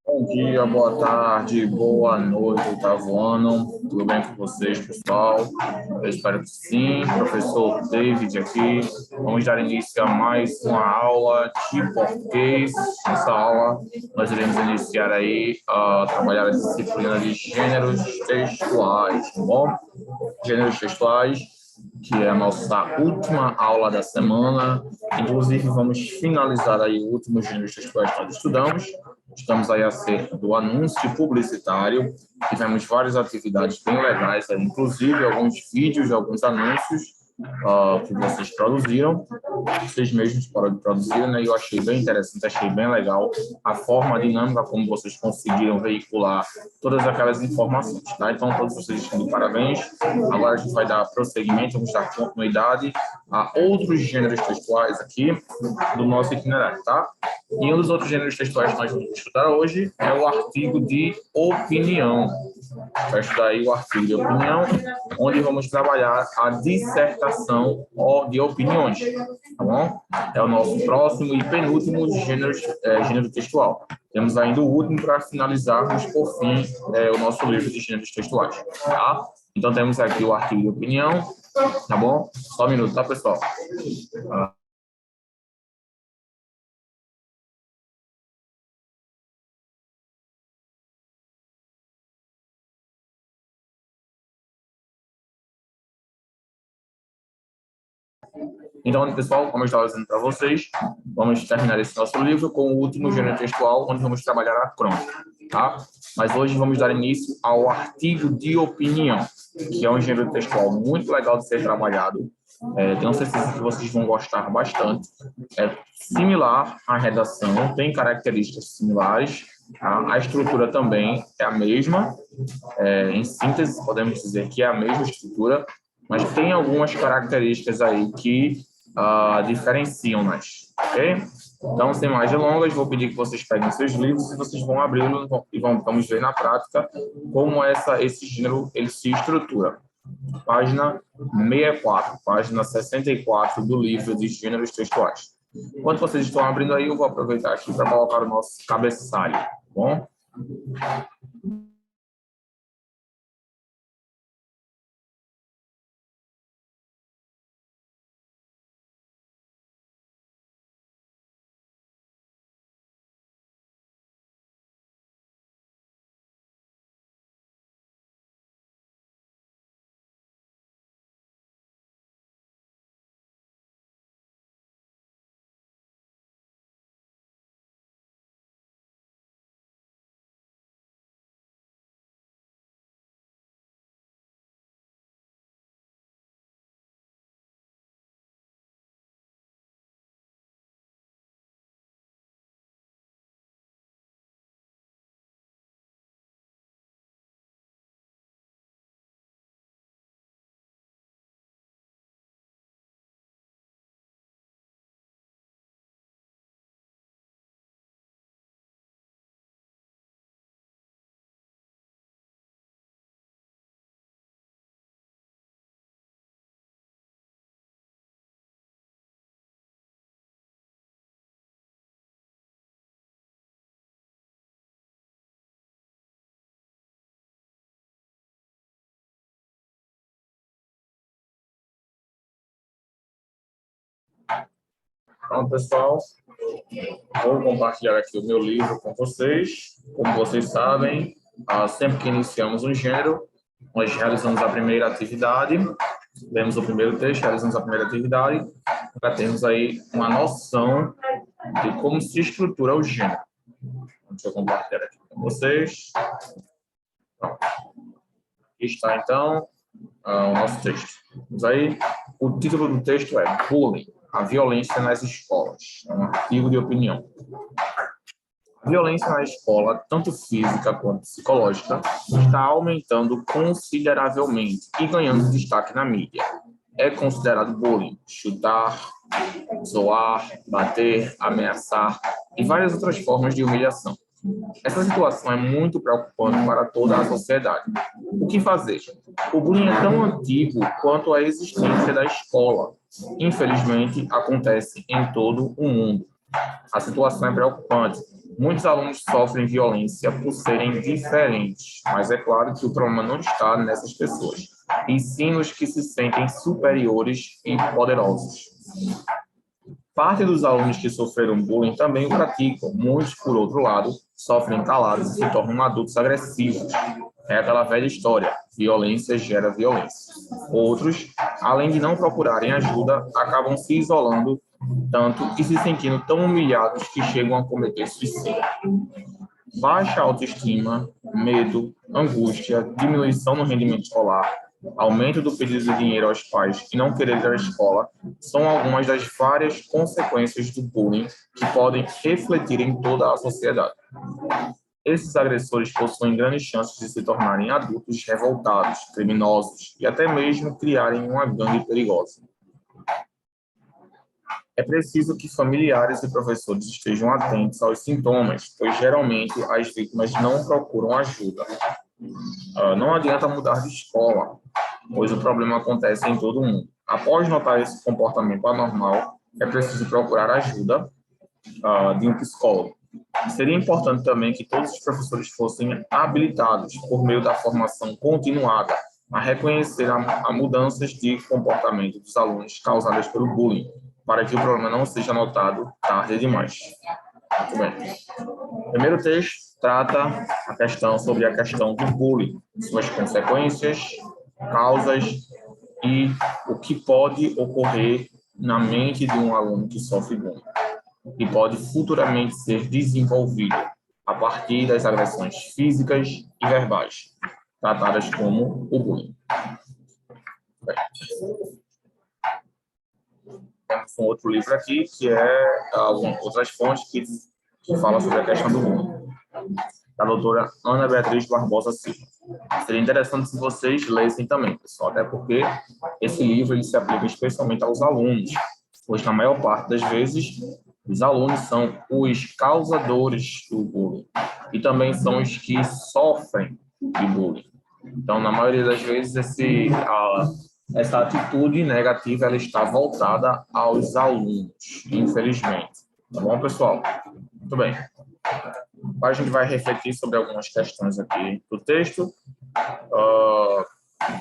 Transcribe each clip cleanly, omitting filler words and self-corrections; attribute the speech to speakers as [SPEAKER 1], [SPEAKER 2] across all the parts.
[SPEAKER 1] Bom dia, boa tarde, boa noite, oitavo ano. Tudo bem com vocês, pessoal? Eu espero que sim. Professor David aqui. Vamos dar início a mais uma aula de português. Nessa aula, nós iremos iniciar aí a trabalhar a disciplina de gêneros textuais, tá bom? Gêneros textuais, que é a nossa última aula da semana. Inclusive, vamos finalizar aí o último gênero textuais que nós estudamos. Estamos aí acerca do anúncio publicitário. Tivemos várias atividades bem legais, inclusive alguns vídeos de alguns anúncios que vocês produziram, vocês mesmos produziram, né? E eu achei bem interessante, achei bem legal a forma dinâmica como vocês conseguiram vehicular todas aquelas informações, tá? Então, todos vocês estão de parabéns. Agora a gente vai dar prosseguimento, vamos dar continuidade a outros gêneros textuais aqui do nosso itinerário, tá? E um dos outros gêneros textuais que nós vamos estudar hoje é o artigo de opinião. Vai estudar aí o artigo de opinião, onde vamos trabalhar a dissertação de opiniões, tá bom? É o nosso próximo e penúltimo gênero textual. Temos ainda o último para finalizarmos, por fim, o nosso livro de gêneros textuais, tá? Então, temos aqui o artigo de opinião, tá bom? Só um minuto, tá, pessoal? Então, pessoal, como eu estava dizendo para vocês, vamos terminar esse nosso livro com o último gênero textual, onde vamos trabalhar a crônica, tá? Mas hoje vamos dar início ao artigo de opinião, que é um gênero textual muito legal de ser trabalhado. Tenho certeza que vocês vão gostar bastante. É similar à redação, tem características similares, tá? A estrutura também é a mesma. Em síntese, podemos dizer que é a mesma estrutura, mas tem algumas características aí que diferenciam-nas, ok? Então, sem mais delongas, vou pedir que vocês peguem seus livros e vocês vão abri-los e vamos ver na prática como esse gênero ele se estrutura. Página 64, página 64 do livro de gêneros textuais. Enquanto vocês estão abrindo aí, eu vou aproveitar aqui para colocar o nosso cabeçalho, tá bom? Então, pessoal, vou compartilhar aqui o meu livro com vocês. Como vocês sabem, sempre que iniciamos um gênero, nós realizamos a primeira atividade, lemos o primeiro texto, realizamos a primeira atividade, para termos aí uma noção de como se estrutura o gênero. Deixa eu compartilhar aqui com vocês. Pronto. Aqui está, então, o nosso texto. Vamos aí. O título do texto é Bullying, a violência nas escolas. É um artigo de opinião. A violência na escola, tanto física quanto psicológica, está aumentando consideravelmente e ganhando destaque na mídia. É considerado bullying chutar, zoar, bater, ameaçar e várias outras formas de humilhação. Essa situação é muito preocupante para toda a sociedade. O que fazer? O bullying é tão antigo quanto a existência da escola. Infelizmente, acontece em todo o mundo. A situação é preocupante. Muitos alunos sofrem violência por serem diferentes, mas é claro que o problema não está nessas pessoas, e sim nos que se sentem superiores e poderosos. Parte dos alunos que sofreram bullying também o praticam. Muitos, por outro lado, sofrem calados e se tornam adultos agressivos. É aquela velha história: violência gera violência. Outros, além de não procurarem ajuda, acabam se isolando tanto e se sentindo tão humilhados que chegam a cometer suicídio. Baixa autoestima, medo, angústia, diminuição no rendimento escolar, aumento do pedido de dinheiro aos pais e não querer ir à escola são algumas das várias consequências do bullying que podem refletir em toda a sociedade. Esses agressores possuem grandes chances de se tornarem adultos revoltados, criminosos e até mesmo criarem uma gangue perigosa. É preciso que familiares e professores estejam atentos aos sintomas, pois geralmente as vítimas não procuram ajuda. Não adianta mudar de escola, pois o problema acontece em todo mundo. Após notar esse comportamento anormal, é preciso procurar ajuda de um psicólogo. Seria importante também que todos os professores fossem habilitados, por meio da formação continuada, a reconhecer a mudanças de comportamento dos alunos causadas pelo bullying, para que o problema não seja notado tarde demais. Muito bem. O primeiro texto trata sobre a questão do bullying, suas consequências, causas e o que pode ocorrer na mente de um aluno que sofre bullying e pode futuramente ser desenvolvido a partir das agressões físicas e verbais, tratadas como o bullying. Bem, temos um outro livro aqui, que é outras fontes que falam sobre a questão do bullying, da doutora Ana Beatriz Barbosa Silva. Seria interessante se vocês lessem também, pessoal, até porque esse livro ele se aplica especialmente aos alunos, pois na maior parte das vezes os alunos são os causadores do bullying e também são os que sofrem de bullying. Então, na maioria das vezes, essa atitude negativa ela está voltada aos alunos, infelizmente. Tá bom, pessoal? Muito bem. A gente vai refletir sobre algumas questões aqui do texto.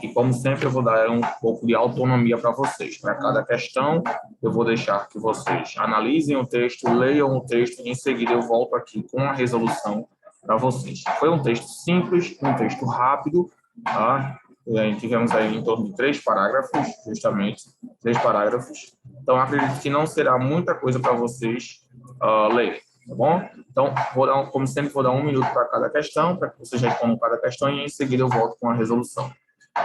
[SPEAKER 1] E, como sempre, eu vou dar um pouco de autonomia para vocês. Para cada questão, eu vou deixar que vocês analisem o texto, leiam o texto, e em seguida eu volto aqui com a resolução para vocês. Foi um texto simples, um texto rápido, tá? Tivemos aí em torno de 3 parágrafos, justamente, 3 parágrafos. Então, acredito que não será muita coisa para vocês lerem, tá bom? Então, como sempre, vou dar 1 minuto para cada questão, para que vocês respondam cada questão, e em seguida eu volto com a resolução.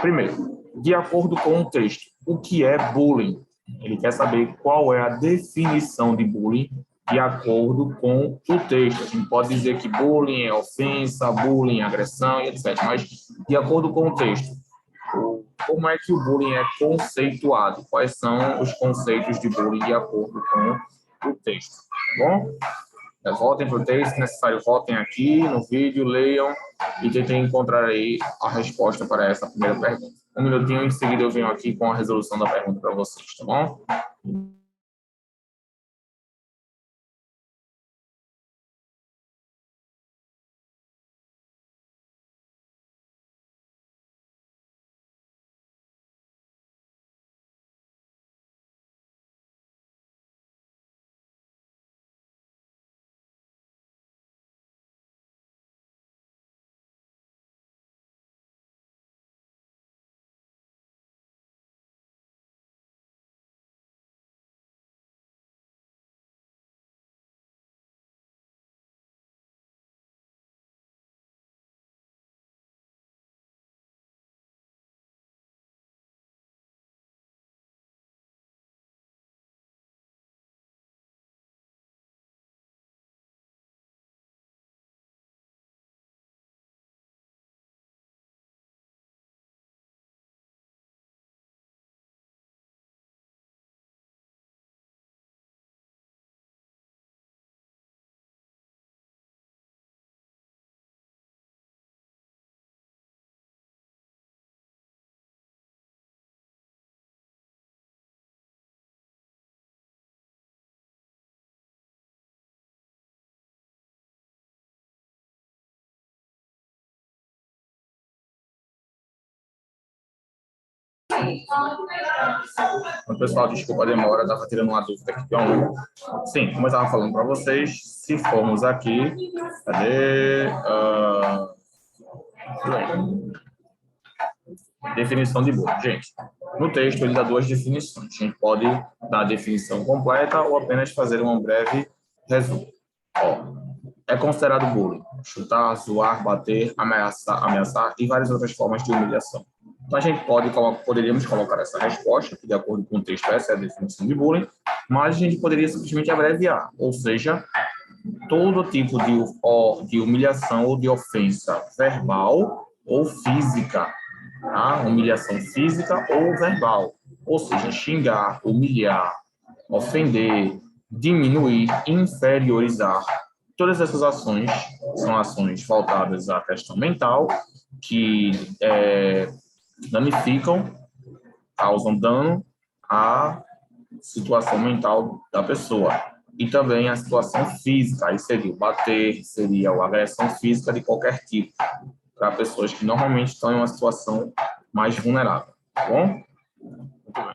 [SPEAKER 1] Primeiro, de acordo com o texto, o que é bullying? Ele quer saber qual é a definição de bullying de acordo com o texto. A gente pode dizer que bullying é ofensa, bullying é agressão e etc. Mas, de acordo com o texto, como é que o bullying é conceituado? Quais são os conceitos de bullying de acordo com o texto? Tá bom? Voltem para o texto, se necessário, voltem aqui no vídeo, leiam e tentem encontrar aí a resposta para essa primeira pergunta. 1 minutinho, em seguida eu venho aqui com a resolução da pergunta para vocês, tá bom? Então, pessoal, desculpa a demora, estava tirando uma dúvida aqui. Sim, como eu estava falando para vocês, se formos aqui, cadê? Definição de bullying. Gente, no texto ele dá duas definições. A gente pode dar a definição completa ou apenas fazer um breve resumo. Ó, é considerado bullying chutar, zoar, bater, ameaçar e várias outras formas de humilhação. Então, a gente poderíamos colocar essa resposta, que de acordo com o texto, essa é a definição de bullying, mas a gente poderia simplesmente abreviar, ou seja, todo tipo de humilhação ou de ofensa verbal ou física, tá? Humilhação física ou verbal, ou seja, xingar, humilhar, ofender, diminuir, inferiorizar. Todas essas ações são ações voltadas à questão mental, que danificam, causam dano à situação mental da pessoa. E também a situação física, aí seria o bater, seria a agressão física de qualquer tipo, para pessoas que normalmente estão em uma situação mais vulnerável, tá bom? Muito bem.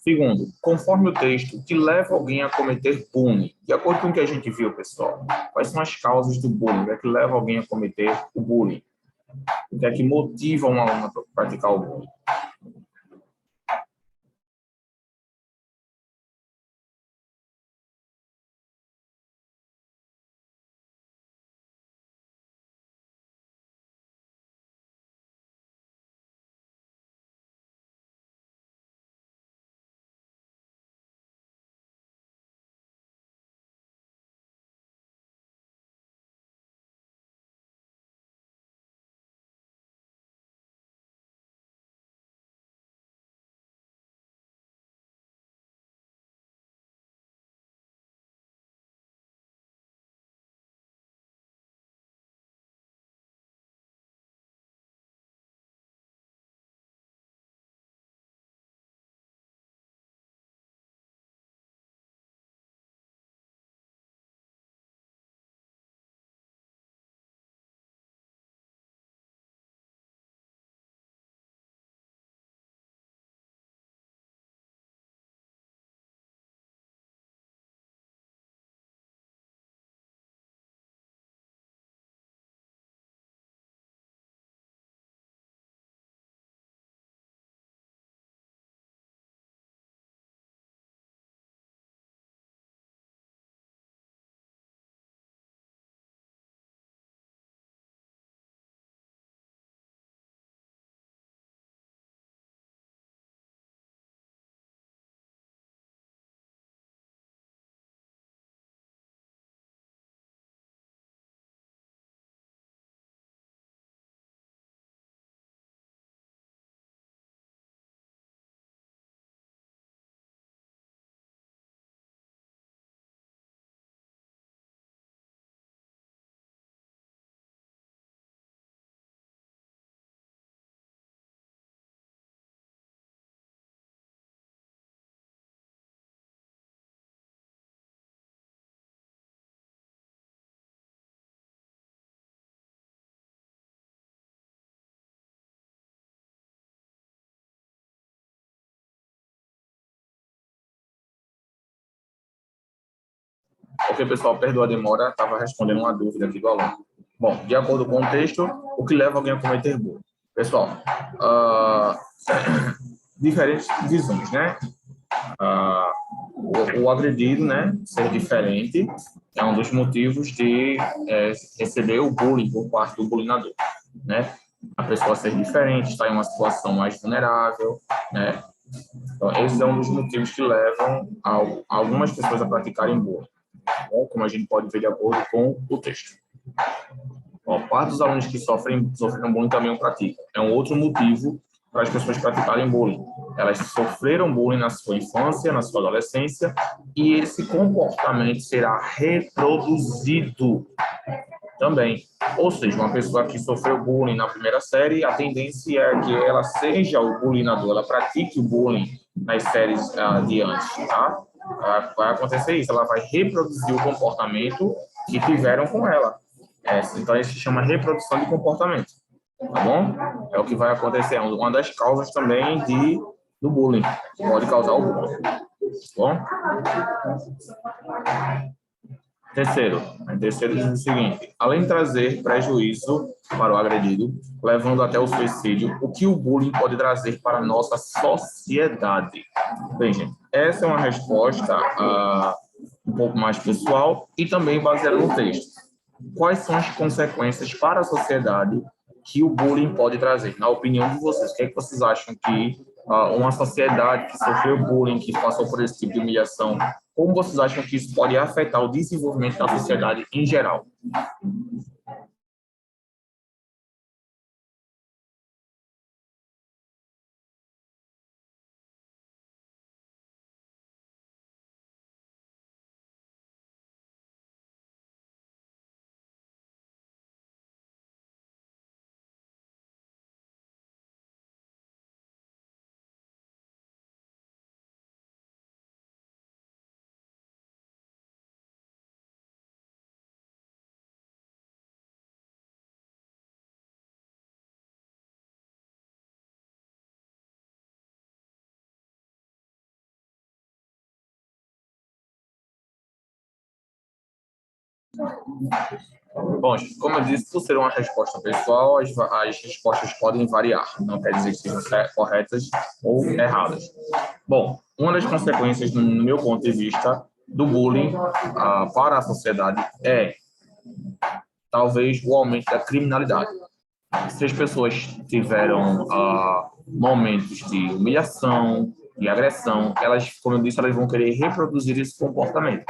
[SPEAKER 1] Segundo, conforme o texto, o que leva alguém a cometer bullying? De acordo com o que a gente viu, pessoal, quais são as causas do bullying? O que é que leva alguém a cometer o bullying? O que é que motiva um aluno a praticar o bullying? Ok, pessoal, perdoa a demora, estava respondendo uma dúvida aqui do aluno. Bom, de acordo com o texto, o que leva alguém a cometer bullying? Pessoal, diferentes visões, né? O agredido, né, ser diferente, é um dos motivos de receber o bullying por parte do bullyingador, né? A pessoa ser diferente, estar em uma situação mais vulnerável, né? Então, esse é um dos motivos que levam algumas pessoas a praticarem bullying, como a gente pode ver de acordo com o texto. Parte dos alunos que sofreram bullying também o praticam. É um outro motivo para as pessoas praticarem bullying. Elas sofreram bullying na sua infância, na sua adolescência, e esse comportamento será reproduzido também. Ou seja, uma pessoa que sofreu bullying na primeira série, a tendência é que ela seja o bullyingador, ela pratique o bullying nas séries adiante, tá? Vai acontecer isso, ela vai reproduzir o comportamento que tiveram com ela. Então, isso se chama reprodução de comportamento. tá bom? É o que vai acontecer, é uma das causas também do bullying, pode causar o bullying, tá bom? Terceiro diz o seguinte: além de trazer prejuízo para o agredido, levando até o suicídio, o que o bullying pode trazer para a nossa sociedade? Bem, gente, essa é uma resposta um pouco mais pessoal e também baseada no texto. Quais são as consequências para a sociedade que o bullying pode trazer? Na opinião de vocês, o que é que vocês acham que uma sociedade que sofreu bullying, que passou por esse tipo de humilhação, como vocês acham que isso pode afetar o desenvolvimento da sociedade em geral? Bom, como eu disse, por ser uma resposta pessoal, as respostas podem variar. Não quer dizer que sejam corretas ou erradas. Bom, uma das consequências, no meu ponto de vista, do bullying para a sociedade é, talvez, o aumento da criminalidade. Se as pessoas tiveram momentos de humilhação, de agressão, elas, como eu disse, elas vão querer reproduzir esse comportamento.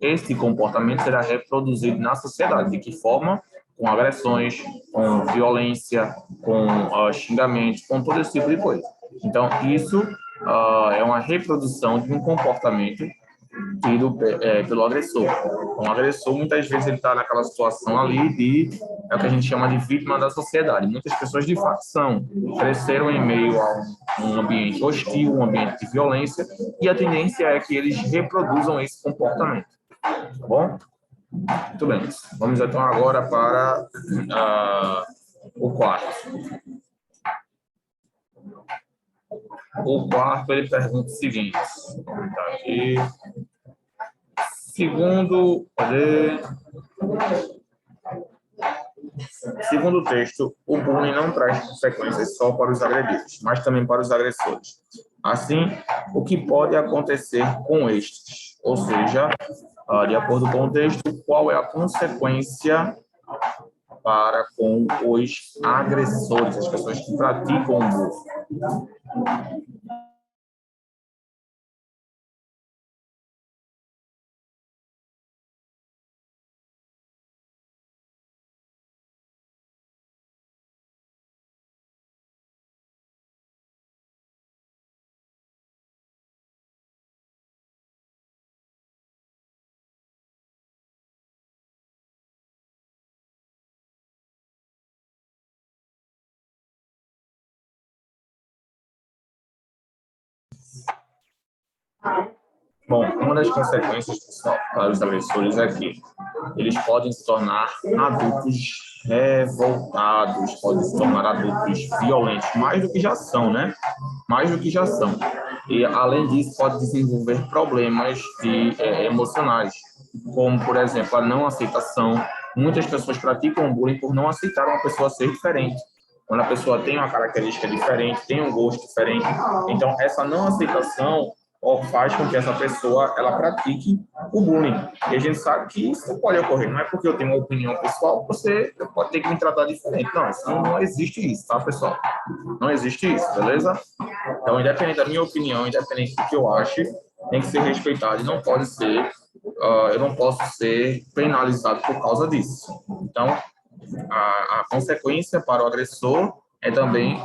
[SPEAKER 1] Esse comportamento será reproduzido na sociedade. De que forma? Com agressões, com violência, com xingamentos, com todo esse tipo de coisa. Então, isso é uma reprodução de um comportamento tido pelo agressor. Então, o agressor, muitas vezes, ele está naquela situação ali é o que a gente chama de vítima da sociedade. Muitas pessoas, de fato, cresceram em meio a um ambiente hostil, um ambiente de violência, e a tendência é que eles reproduzam esse comportamento. Tá bom? Muito bem. Vamos, então, agora para o quarto. O quarto, ele pergunta o seguinte. Vou comentar aqui. Segundo o texto, o bullying não traz consequências só para os agredidos, mas também para os agressores. Assim, o que pode acontecer com estes? Ou seja, de acordo com o texto, qual é a consequência para com os agressores, as pessoas que praticam o bullying? Bom, uma das consequências, pessoal, para os agressores é que eles podem se tornar adultos revoltados, podem se tornar adultos violentos, mais do que já são, né? Mais do que já são. E, além disso, pode desenvolver problemas emocionais, como, por exemplo, a não aceitação. Muitas pessoas praticam bullying por não aceitar uma pessoa ser diferente. Quando a pessoa tem uma característica diferente, tem um gosto diferente, então essa não aceitação faz com que essa pessoa ela pratique o bullying. E a gente sabe que isso não pode ocorrer. Não é porque eu tenho uma opinião pessoal que você pode ter que me tratar diferente. Não, isso não existe isso, tá, pessoal? Não existe isso, beleza? Então, independente da minha opinião, independente do que eu ache, tem que ser respeitado e não pode ser, eu não posso ser penalizado por causa disso. Então, a consequência para o agressor é também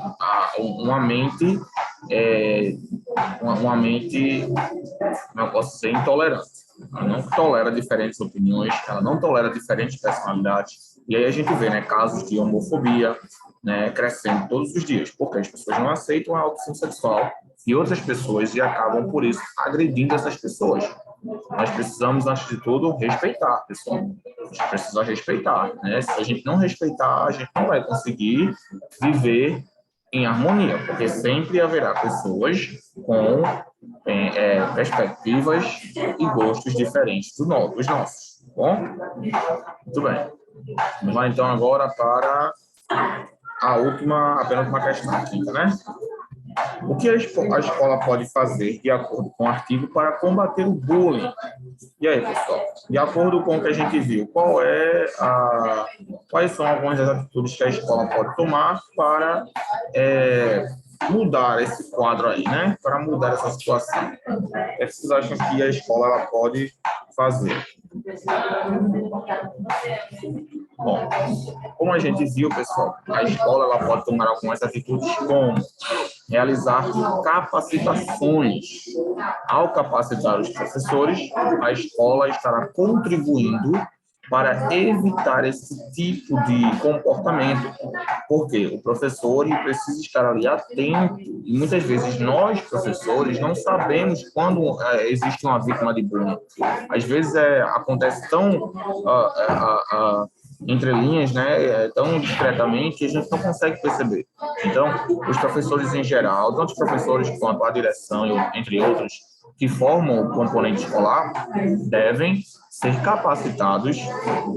[SPEAKER 1] uma mente, uma mente, não posso ser intolerante. Ela não tolera diferentes opiniões, ela não tolera diferentes personalidades. E aí a gente vê, né, casos de homofobia, né, crescendo todos os dias, porque as pessoas não aceitam a opção sexual e outras pessoas e acabam, por isso, agredindo essas pessoas. nós precisamos, antes de tudo, respeitar, pessoal. A gente precisa respeitar, né? Se a gente não respeitar, a gente não vai conseguir viver em harmonia, porque sempre haverá pessoas com perspectivas e gostos diferentes dos nossos, tá bom? Muito bem. Vamos lá, então, agora para a penúltima questão, a quinta, né? O que a escola pode fazer, de acordo com o artigo, para combater o bullying? E aí, pessoal? De acordo com o que a gente viu, quais são algumas das atitudes que a escola pode tomar para mudar esse quadro aí, né? Para mudar essa situação. O que vocês acham que a escola ela pode fazer? Bom, como a gente viu, pessoal, a escola ela pode tomar algumas atitudes como realizar capacitações. Ao capacitar os professores, a escola estará contribuindo para evitar esse tipo de comportamento, porque o professor ele precisa estar ali atento, e muitas vezes nós, professores, não sabemos quando existe uma vítima de bullying. Às vezes acontece tão entre linhas, né, tão discretamente que a gente não consegue perceber. Então, os professores em geral, tanto os professores quanto a direção, entre outros, que formam o componente escolar, devem ser capacitados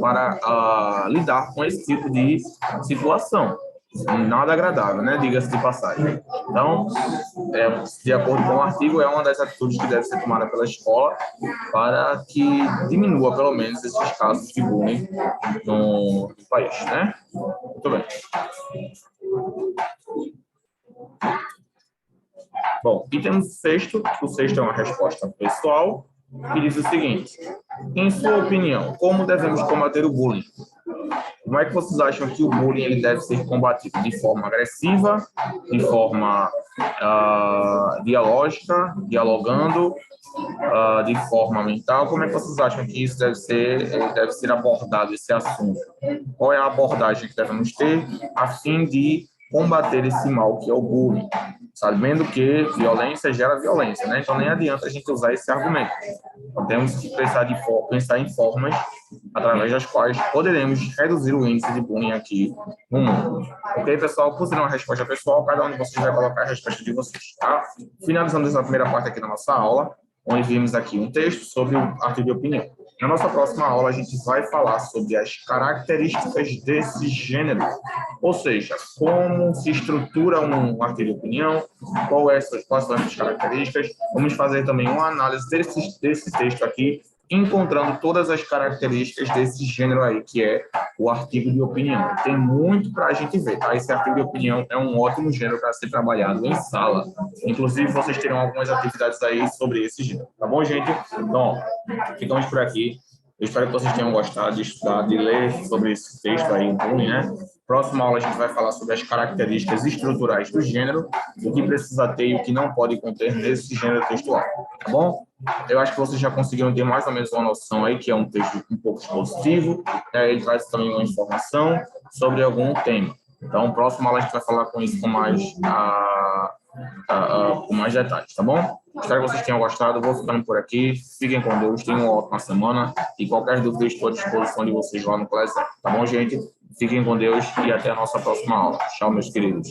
[SPEAKER 1] para lidar com esse tipo de situação. Nada agradável, né? Diga-se de passagem. Então, de acordo com o artigo, é uma das atitudes que deve ser tomada pela escola para que diminua, pelo menos, esses casos de bullying no país, né? Muito bem. Bom, item sexto. O sexto é uma resposta pessoal que diz o seguinte: em sua opinião, como devemos combater o bullying? Como é que vocês acham que o bullying ele deve ser combatido? De forma agressiva, de forma dialógica, dialogando, de forma mental? Como é que vocês acham que isso deve ser abordado, esse assunto? Qual é a abordagem que devemos ter a fim de combater esse mal que é o bullying? Sabendo que violência gera violência, né? Então nem adianta a gente usar esse argumento. Então, temos que pensar em formas através das quais poderemos reduzir o índice de bullying aqui no mundo. Ok, pessoal? Por ser uma resposta pessoal, cada um de vocês vai colocar a resposta de vocês, tá? Finalizando essa primeira parte aqui da nossa aula, onde vimos aqui um texto sobre o artigo de opinião. Na nossa próxima aula, a gente vai falar sobre as características desse gênero, ou seja, como se estrutura um artigo de opinião, quais são essas características. Vamos fazer também uma análise desse texto aqui, encontrando todas as características desse gênero aí, que é o artigo de opinião. Tem muito para a gente ver, tá? Esse artigo de opinião é um ótimo gênero para ser trabalhado em sala. Inclusive, vocês terão algumas atividades aí sobre esse gênero. Tá bom, gente? Então, ficamos por aqui. Eu espero que vocês tenham gostado de estudar, de ler sobre esse texto aí, né? Próxima aula a gente vai falar sobre as características estruturais do gênero, o que precisa ter e o que não pode conter nesse gênero textual, tá bom? Eu acho que vocês já conseguiram ter mais ou menos uma noção aí, que é um texto um pouco expositivo, ele traz também uma informação sobre algum tema. Então, próxima aula a gente vai falar com isso com mais detalhes, tá bom? Espero que vocês tenham gostado. Vou ficando por aqui. Fiquem com Deus. Tenham uma ótima semana. E qualquer dúvida, estou à disposição de vocês lá no colégio. Tá bom, gente? Fiquem com Deus e até a nossa próxima aula. Tchau, meus queridos.